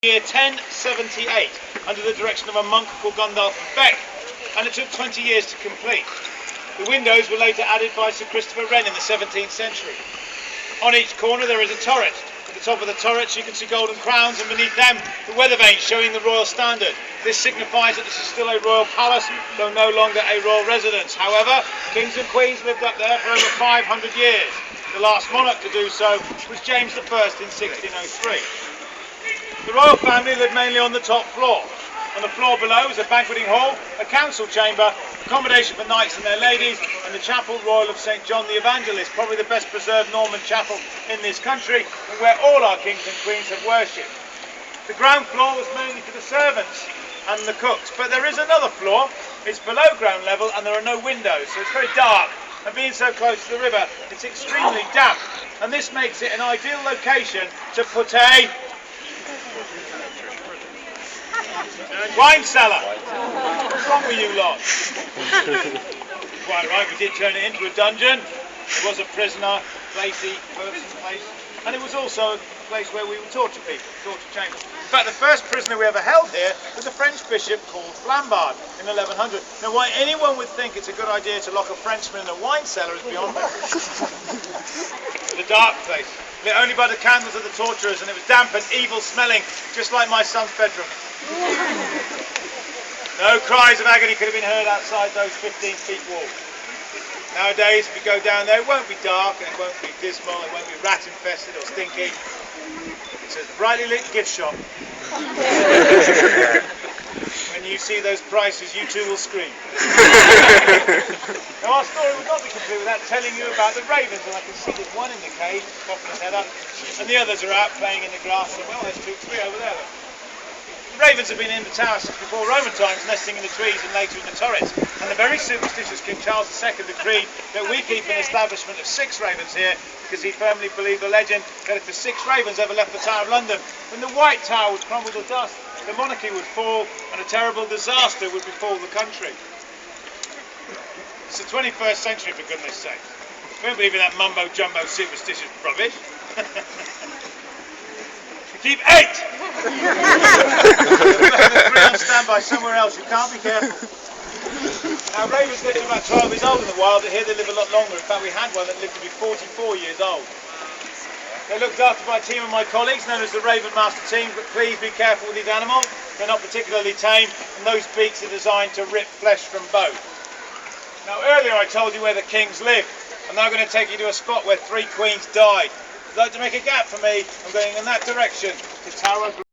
Year 1078 under the direction of a monk called Gundulf of Beck, and it took 20 years to complete. The windows were later added by Sir Christopher Wren in the 17th century. On each corner there is a turret. At the top of the turrets you can see golden crowns, and beneath them the weather vanes showing the royal standard. This signifies that this is still a royal palace, though no longer a royal residence. However, kings and queens lived up there for over 500 years. The last monarch to do so was James I in 1603. The royal family lived mainly on the top floor. On the floor below is a banqueting hall, a council chamber, accommodation for knights and their ladies, and the Chapel Royal of St. John the Evangelist, probably the best preserved Norman chapel in this country, and where all our kings and queens have worshipped. The ground floor was mainly for the servants and the cooks, but there is another floor. It's below ground level and there are no windows, so it's very dark, and being so close to the river, it's extremely damp, and this makes it an ideal location to put a wine cellar. What's wrong with you lot? Quite right, we did turn it into a dungeon. It was a prisoner, placey, place, and it was also a place where we would torture people, torture chambers. In fact, the first prisoner we ever held here was a French bishop called Flambard in 1100. Now, why anyone would think it's a good idea to lock a Frenchman in a wine cellar is beyond me. It was a dark place, lit only by the candles of the torturers, and it was damp and evil smelling, just like my son's bedroom. No cries of agony could have been heard outside those 15 feet walls. Nowadays, if you go down there, it won't be dark and it won't be dismal, it won't be rat infested or stinky. It's a brightly lit gift shop. When you see those prices, you too will scream. Now, our story would not be complete without telling you about the ravens, and I can see there's one in the cage, popping his head up, and the others are out playing in the grass. So, well, there's three over there. Ravens have been in the tower since before Roman times, nesting in the trees and later in the turrets. And the very superstitious King Charles II decreed that we keep an establishment of 6 ravens here, because he firmly believed the legend that if the 6 ravens ever left the Tower of London, then the White Tower would crumble to dust, the monarchy would fall, and a terrible disaster would befall the country. It's the 21st century, for goodness sake. We don't believe in that mumbo-jumbo superstitious rubbish. Keep 8! Three on standby somewhere else, you can't be careful. Now, ravens live to about 12 years old in the wild, but here they live a lot longer. In fact, we had one that lived to be 44 years old. They're looked after by a team of my colleagues known as the Raven Master team, but please be careful with these animals. They're not particularly tame, and those beaks are designed to rip flesh from bone. Now, earlier I told you where the kings lived. I'm now going to take you to a spot where 3 queens died. If you'd like to make a gap for me, I'm going in that direction to Tower